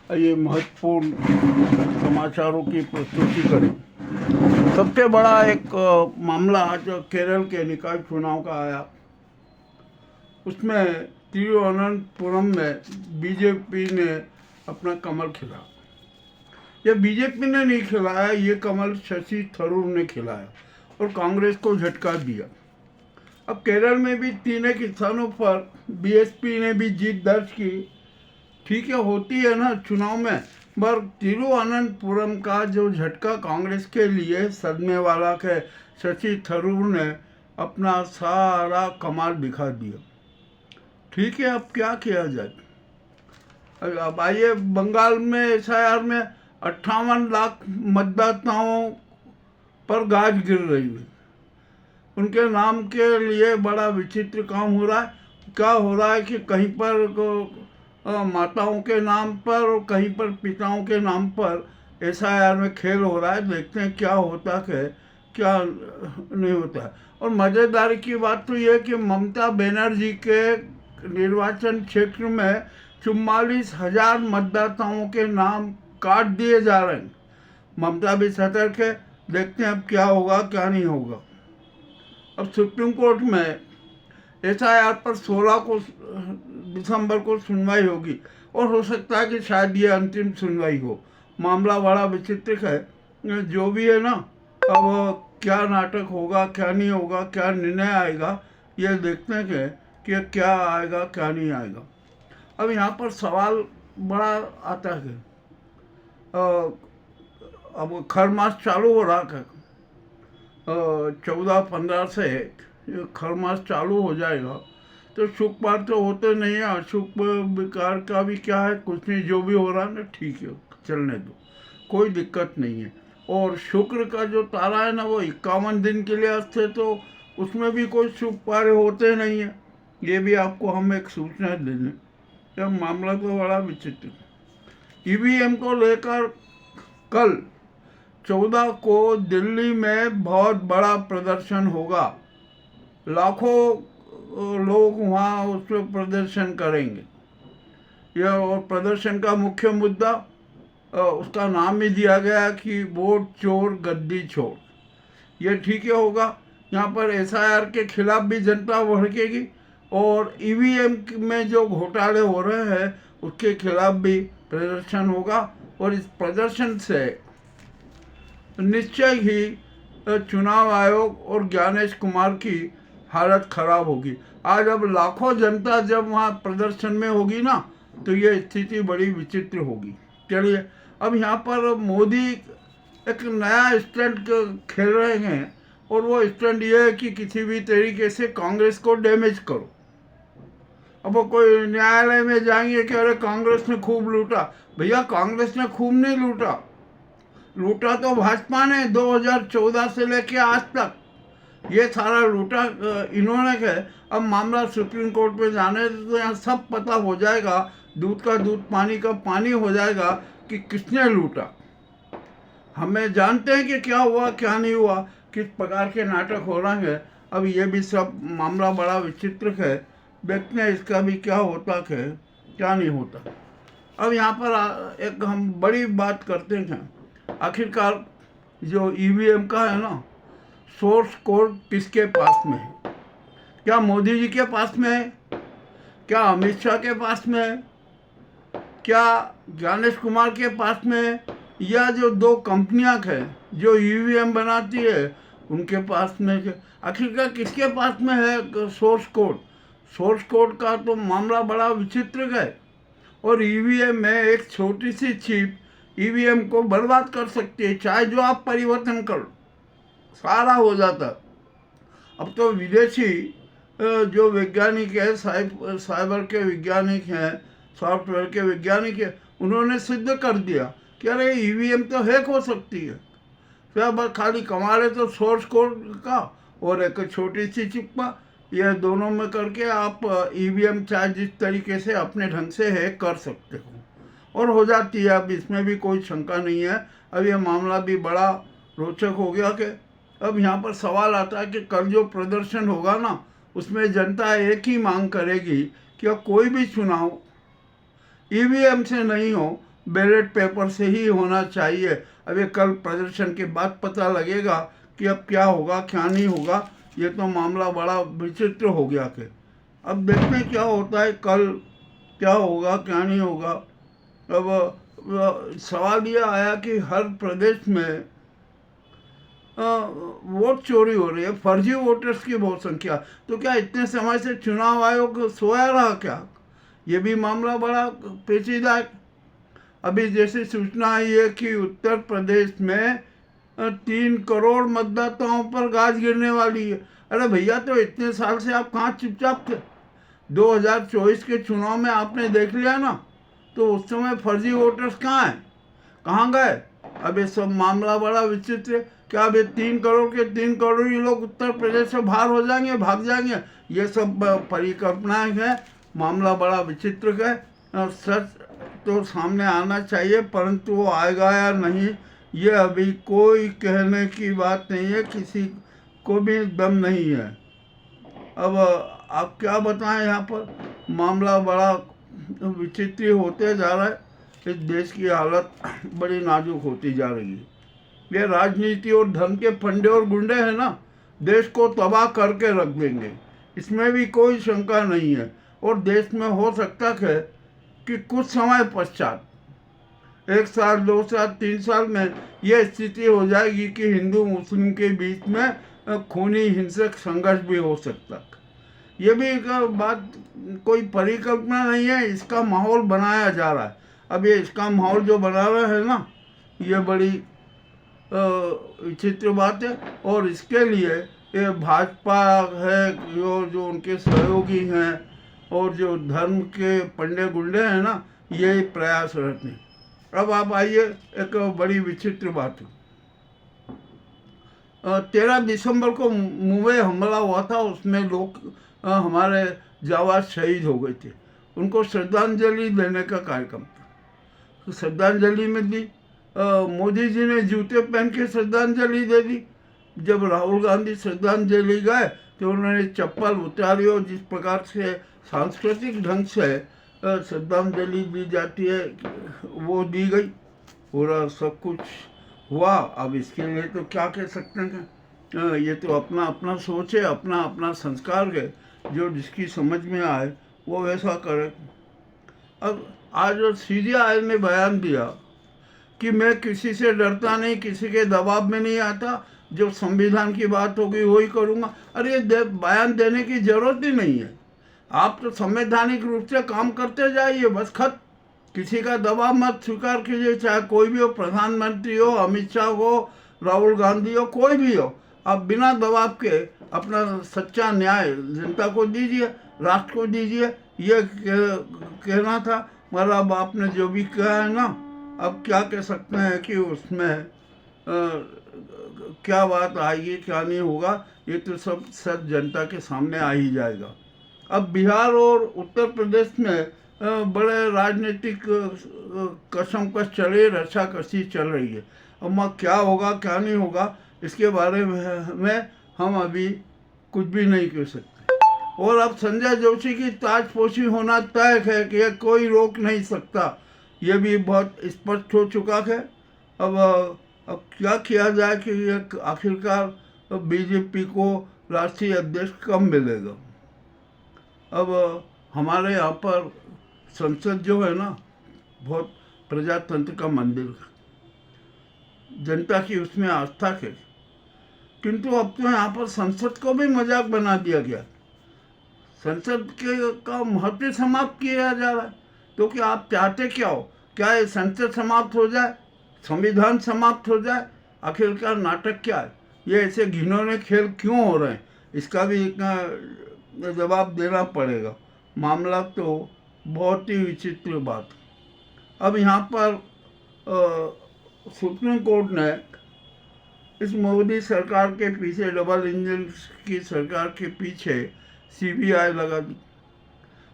ये महत्वपूर्ण समाचारों की प्रस्तुति करें। सबसे बड़ा एक मामला जो केरल के निकाय चुनाव का आया, उसमें तिरुवनंतपुरम में बीजेपी ने अपना कमल खिलाया। ये बीजेपी ने नहीं खिलाया, ये कमल शशि थरूर ने खिलाया और कांग्रेस को झटका दिया। अब केरल में भी 3 एक स्थानों पर बीएसपी ने भी जीत दर्ज की। ठीक है, होती है ना चुनाव में, पर तिरुवनंतपुरम का जो झटका कांग्रेस के लिए सदमे वाला है, शशि थरूर ने अपना सारा कमाल दिखा दिया। ठीक है, अब क्या किया जाए। अब आइए, बंगाल में एसआईआर में 58 लाख मतदाताओं पर गाज गिर रही है। उनके नाम के लिए बड़ा विचित्र काम हो रहा है। क्या हो रहा है कि कहीं पर माताओं के नाम पर और कहीं पर पिताओं के नाम पर एसआईआर में खेल हो रहा है। देखते हैं क्या होता है, क्या नहीं होता है। और मज़ेदारी की बात तो यह है कि ममता बनर्जी के निर्वाचन क्षेत्र में 44,000 मतदाताओं के नाम काट दिए जा रहे हैं। ममता भी सतर्क है, देखते हैं अब क्या होगा क्या नहीं होगा। अब सुप्रीम कोर्ट में एसआईआर पर 16 दिसंबर को सुनवाई होगी और हो सकता है कि शायद ये अंतिम सुनवाई हो। मामला बड़ा विचित्र है। जो भी है ना, अब क्या नाटक होगा क्या नहीं होगा, क्या निर्णय आएगा, ये देखते हैं कि क्या आएगा क्या नहीं आएगा। अब यहाँ पर सवाल बड़ा आता है, अब खर मास चालू हो रहा है, 14-15 से खर मास चालू हो जाएगा, तो शुभ पार तो होते नहीं है, अशुभ विकार का भी क्या है, कुछ नहीं, जो भी हो रहा है ना ठीक है, चलने दो, कोई दिक्कत नहीं है। और शुक्र का जो तारा है ना, वो 51 दिन के लिए अस्थिर, तो उसमें भी कोई शुभ कार्य होते नहीं है। ये भी आपको हम एक सूचना दे दें। यह मामला तो बड़ा विचित्र। ईवीएम को लेकर कल 14 को दिल्ली में बहुत बड़ा प्रदर्शन होगा। लाखों लोग वहाँ उस पर प्रदर्शन करेंगे। यह और प्रदर्शन का मुख्य मुद्दा, उसका नाम ही दिया गया कि वोट चोर गद्दी छोड़। यह ठीक है होगा। यहाँ पर एसआईआर के खिलाफ भी जनता भड़केगी और ईवीएम में जो घोटाले हो रहे हैं उसके खिलाफ भी प्रदर्शन होगा। और इस प्रदर्शन से निश्चय ही चुनाव आयोग और ज्ञानेश कुमार की हालत खराब होगी। आज अब लाखों जनता जब वहाँ प्रदर्शन में होगी ना, तो ये स्थिति बड़ी विचित्र होगी। चलिए, अब यहाँ पर मोदी एक नया स्टंट खेल रहे हैं और वो स्टंट ये है कि किसी भी तरीके से कांग्रेस को डैमेज करो। अब वो कोई न्यायालय में जाएंगे कि अरे कांग्रेस ने खूब लूटा। भैया, कांग्रेस ने खूब नहीं लूटा, लूटा तो भाजपा ने 2014 से लेके आज तक ये सारा लूटा इन्होंने है। अब मामला सुप्रीम कोर्ट में जाने तो यहाँ सब पता हो जाएगा, दूध का दूध पानी का पानी हो जाएगा कि किसने लूटा। हमें जानते हैं कि क्या हुआ क्या नहीं हुआ, किस प्रकार के नाटक हो रहे हैं। अब ये भी सब मामला बड़ा विचित्र है, देखते हैं इसका भी क्या होता है क्या नहीं होता। अब यहाँ पर एक हम बड़ी बात करते हैं, आखिरकार जो ईवीएम का है ना, सोर्स कोड किसके पास में है? क्या मोदी जी के पास में है? क्या अमित शाह के पास में है? क्या ज्ञानेश कुमार के पास में है? या जो 2 कंपनियां हैं जो ईवीएम बनाती है उनके पास में है? आखिरकार किसके पास में है सोर्स कोड? सोर्स कोड का तो मामला बड़ा विचित्र है। और ईवीएम में एक छोटी सी चिप ईवीएम को बर्बाद कर सकती है, चाहे जो आप परिवर्तन करो, सारा हो जाता। अब तो विदेशी जो वैज्ञानिक है, साइबर के वैज्ञानिक हैं, सॉफ्टवेयर के वैज्ञानिक हैं, उन्होंने सिद्ध कर दिया कि अरे ईवीएम तो हैक हो सकती है। फिर बस खाली कमाल तो सोर्स कोड का और एक छोटी सी चिप का, यह दोनों में करके आप ईवीएम चाहे जिस तरीके से अपने ढंग से हैक कर सकते हो और हो जाती है। अब इसमें भी कोई शंका नहीं है। अब यह मामला भी बड़ा रोचक हो गया कि अब यहाँ पर सवाल आता है कि कल जो प्रदर्शन होगा ना, उसमें जनता एक ही मांग करेगी कि कोई भी चुनाव ईवीएम से नहीं हो, बैलेट पेपर से ही होना चाहिए। अब ये कल प्रदर्शन के बाद पता लगेगा कि अब क्या होगा क्या नहीं होगा। ये तो मामला बड़ा विचित्र हो गया कि अब देखते हैं क्या होता है, कल क्या होगा क्या नहीं होगा। अब सवाल ये आया कि हर प्रदेश में वोट चोरी हो रही है, फर्जी वोटर्स की बहुत संख्या। तो क्या इतने समय से चुनाव आयोग सोया रहा क्या? ये भी मामला बड़ा पेचीदा है। अभी जैसी सूचना आई है कि उत्तर प्रदेश में 3 करोड़ मतदाताओं पर गाज गिरने वाली है। अरे भैया, तो इतने साल से आप कहाँ चुपचाप थे? 2024 के चुनाव में आपने देख लिया ना, तो उस समय फर्जी वोटर्स कहाँ हैं, कहाँ गए? अब ये सब मामला बड़ा विचित्र है। क्या अब ये 3 करोड़ के 3 करोड़ ही लोग उत्तर प्रदेश से बाहर हो जाएंगे, भाग जाएंगे? ये सब परिकल्पनाएं हैं। मामला बड़ा विचित्र है। सच तो सामने आना चाहिए, परंतु वो आएगा या नहीं ये अभी कोई कहने की बात नहीं है, किसी को भी दम नहीं है। अब आप क्या बताएं, यहाँ पर मामला बड़ा विचित्र होते जा रहा है। इस देश की हालत बड़ी नाजुक होती जा रही है। ये राजनीति और धन के फंडे और गुंडे हैं ना, देश को तबाह करके रख देंगे, इसमें भी कोई शंका नहीं है। और देश में हो सकता है कि कुछ समय पश्चात 1 साल 2 साल 3 साल में ये स्थिति हो जाएगी कि हिंदू मुस्लिम के बीच में खूनी हिंसक संघर्ष भी हो सकता है। ये भी एक बात, कोई परिकल्पना नहीं है, इसका माहौल बनाया जा रहा है। अब ये इसका माहौल जो बना रहा है ना, ये बड़ी विचित्र बात है। और इसके लिए ये भाजपा है, जो उनके सहयोगी हैं और जो धर्म के पंडे गुंडे हैं ना, यही प्रयास रहते हैं। अब आप आइए, एक बड़ी विचित्र बात है। 13 दिसंबर को मुंबई हमला हुआ था, उसमें लोग हमारे जाबाज शहीद हो गए थे। उनको श्रद्धांजलि देने का कार्यक्रम था। तो श्रद्धांजलि में दी, मोदी जी ने जूते पहन के श्रद्धांजलि दे दी। जब राहुल गांधी श्रद्धांजलि गए तो उन्होंने चप्पल उतारी और जिस प्रकार से सांस्कृतिक ढंग से श्रद्धांजलि दी जाती है वो दी गई। पूरा सब कुछ हुआ। अब इसके लिए तो क्या कह सकते हैं, ये तो अपना अपना सोच है, अपना अपना संस्कार है। जो जिसकी समझ में आए वो वैसा करे। अब आज CBI ने बयान दिया कि मैं किसी से डरता नहीं, किसी के दबाव में नहीं आता, जो संविधान की बात होगी वही करूँगा। अरे ये बयान देने की जरूरत ही नहीं है। आप तो संवैधानिक रूप से काम करते जाइए, बस खत। किसी का दबाव मत स्वीकार कीजिए, चाहे कोई भी हो, प्रधानमंत्री हो, अमित शाह हो, राहुल गांधी हो, कोई भी हो। आप बिना दबाव के अपना सच्चा न्याय जनता को दीजिए, राष्ट्र को दीजिए। ये कहना था। मगर अब आपने जो भी कहा है ना, अब क्या कह सकते हैं कि उसमें क्या बात आएगी क्या नहीं होगा, ये तो सब सच जनता के सामने आ ही जाएगा। अब बिहार और उत्तर प्रदेश में बड़े राजनीतिक कशमकश चले, रस्साकशी चल रही है। अब क्या होगा क्या नहीं होगा इसके बारे में हम अभी कुछ भी नहीं कह सकते। और अब संजय जोशी की ताजपोशी होना तय है कि यह कोई रोक नहीं सकता, ये भी बहुत स्पष्ट हो चुका है। अब क्या किया जाए कि ये आखिरकार बीजेपी को राष्ट्रीय अध्यक्ष कब मिलेगा। अब हमारे यहाँ पर संसद जो है ना, बहुत प्रजातंत्र का मंदिर है, जनता की उसमें आस्था है। किंतु अब तो यहाँ पर संसद को भी मजाक बना दिया गया। संसद का महत्व समाप्त किया जा रहा है। तो क्या आप चाहते क्या हो? क्या ये संसद समाप्त हो जाए, संविधान समाप्त हो जाए? आखिरकार नाटक क्या है? ये ऐसे घिनौने खेल क्यों हो रहे हैं, इसका भी एक जवाब देना पड़ेगा। मामला तो बहुत ही विचित्र बात। अब यहाँ पर सुप्रीम कोर्ट ने इस मोदी सरकार के पीछे, डबल इंजन की सरकार के पीछे CBI लगा दी।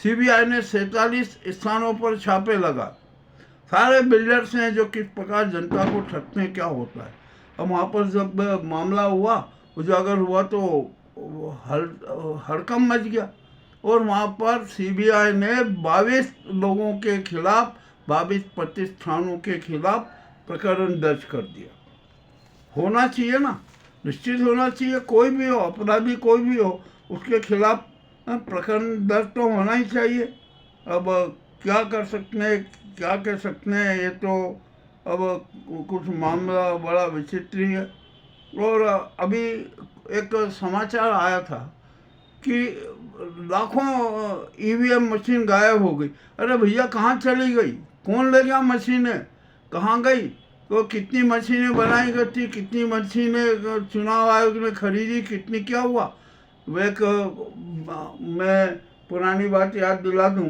CBI ने 47 स्थानों पर छापे लगा। सारे बिल्डर्स हैं जो किस प्रकार जनता को ठगते हैं, क्या होता है। अब वहाँ पर जब मामला हुआ, उजागर हुआ, तो हड़कंप मच गया। और वहाँ पर CBI ने 22 लोगों के खिलाफ 22 प्रतिष्ठानों के खिलाफ प्रकरण दर्ज कर दिया। होना चाहिए ना, निश्चित होना चाहिए, कोई भी हो, अपराधी कोई भी हो, उसके खिलाफ प्रकरण दर्ज तो होना ही चाहिए। अब क्या कर सकते हैं, क्या कह सकते हैं, ये तो अब कुछ मामला बड़ा विचित्र ही है। और अभी एक समाचार आया था कि लाखों ईवीएम मशीन गायब हो गई। अरे भैया, कहाँ चली गई? कौन ले गया मशीनें? कहाँ गई? तो कितनी मशीनें बनाई गई थी, कितनी मशीनें चुनाव आयोग ने खरीदी, कितनी, क्या हुआ? वो एक मैं पुरानी बात याद दिला दूं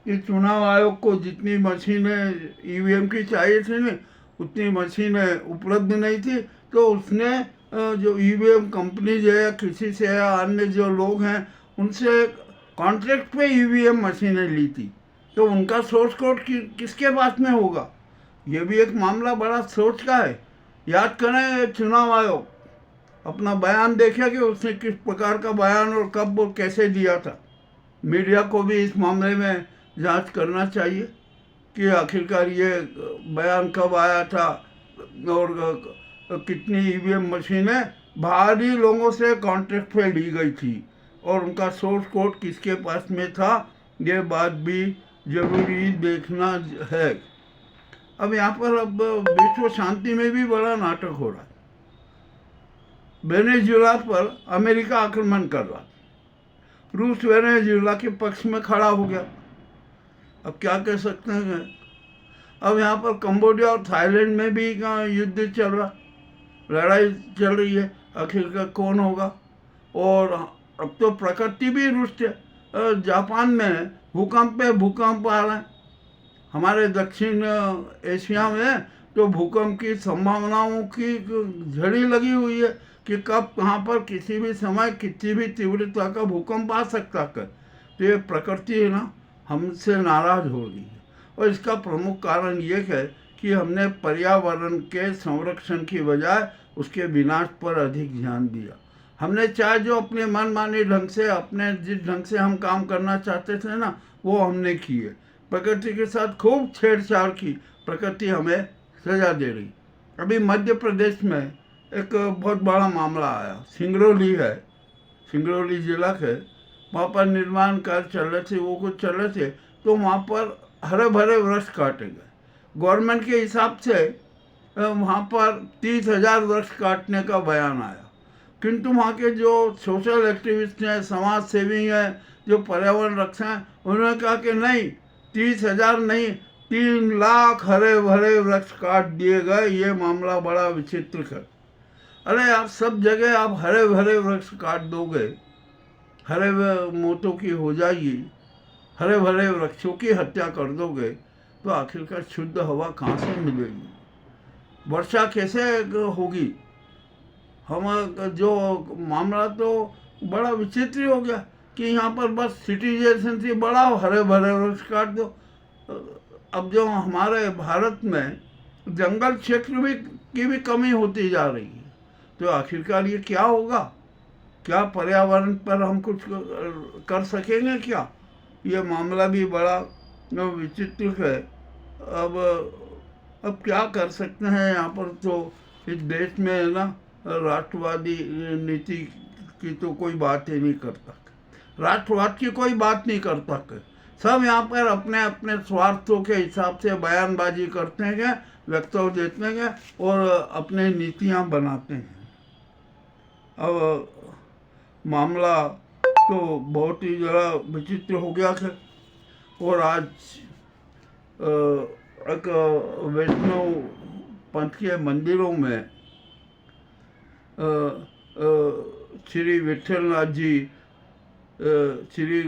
कि चुनाव आयोग को जितनी मशीनें ईवीएम की चाहिए थी ना, उतनी मशीनें उपलब्ध नहीं थी। तो उसने जो ईवीएम कंपनी जो है, किसी से या अन्य जो लोग हैं, उनसे कॉन्ट्रैक्ट पे ईवीएम मशीनें ली थी। तो उनका सोर्स कोड किसके पास में होगा? ये भी एक मामला बड़ा सोच का है। याद करें, चुनाव आयोग अपना बयान देखे कि उसने किस प्रकार का बयान और कब और कैसे दिया था। मीडिया को भी इस मामले में जांच करना चाहिए कि आखिरकार ये बयान कब आया था और कितनी ईवीएम मशीनें बाहरी लोगों से कॉन्ट्रैक्ट पे ली गई थी और उनका सोर्स कोड किसके पास में था। ये बात भी जरूरी देखना है। अब यहाँ पर अब विश्व शांति में भी बड़ा नाटक हो रहा है। वेनेजुएला पर अमेरिका आक्रमण कर रहा, रूस वेनेजुएला के पक्ष में खड़ा हो गया। अब क्या कह सकते हैं। अब यहाँ पर कंबोडिया और थाईलैंड में भी युद्ध चल रहा, लड़ाई चल रही है, आखिरकार कौन होगा। और अब तो प्रकृति भी रुष्ट है। जापान में भूकंप पे भूकंप आ रहे हैं। हमारे दक्षिण एशिया में तो भूकंप की संभावनाओं की झड़ी लगी हुई है कि कब कहाँ पर किसी भी समय किसी भी तीव्रता का भूकंप आ सकता है। तो ये प्रकृति है ना, हमसे नाराज हो रही है। और इसका प्रमुख कारण ये है कि हमने पर्यावरण के संरक्षण की बजाय उसके विनाश पर अधिक ध्यान दिया। हमने चाहे जो अपने मनमाने ढंग से, अपने जिस ढंग से हम काम करना चाहते थे ना, वो हमने किए। प्रकृति के साथ खूब छेड़छाड़ की, प्रकृति हमें सजा दे रही। अभी मध्य प्रदेश में एक बहुत बड़ा मामला आया, सिंगरौली है, सिंगरौली जिला है। वहाँ पर निर्माण कार्य चल रहे थे, वो कुछ चल रहे थे, तो वहाँ पर हरे भरे वृक्ष काटे गए। गवर्नमेंट के हिसाब से वहाँ पर 30,000 वृक्ष काटने का बयान आया, किंतु वहाँ के जो सोशल एक्टिविस्ट हैं, समाज सेवी हैं, जो पर्यावरण रक्षक हैं, उन्होंने कहा कि नहीं, 30,000 नहीं, 3 लाख हरे भरे वृक्ष काट दिए गए। ये मामला बड़ा विचित्र है। अरे आप सब जगह आप हरे भरे वृक्ष काट दोगे, हरे मोटों की हो जाएगी, हरे भरे वृक्षों की हत्या कर दोगे, तो आखिरकार शुद्ध हवा कहाँ से मिलेगी? वर्षा कैसे होगी? हम जो मामला तो बड़ा विचित्र हो गया कि यहाँ पर बस सिटी जैसे थी, बड़ा हरे भरे वृक्ष काट दो। अब जो हमारे भारत में जंगल क्षेत्र की भी कमी होती जा रही है, तो आखिरकार ये क्या होगा? क्या पर्यावरण पर हम कुछ कर सकेंगे क्या? ये मामला भी बड़ा विचित्र है। अब क्या कर सकते हैं। यहाँ पर तो इस देश में है ना, राष्ट्रवादी नीति की तो कोई बात ही नहीं करता, राष्ट्रवाद की कोई बात नहीं करता। सब यहाँ पर अपने अपने स्वार्थों के हिसाब से बयानबाजी करते हैं, वक्तव्य देते हैं और अपने नीतियाँ बनाते हैं। अब मामला तो बहुत ही ज़रा विचित्र हो गया है। और आज एक वैष्णव पंथ के मंदिरों में श्री विठलनाथ जी, श्री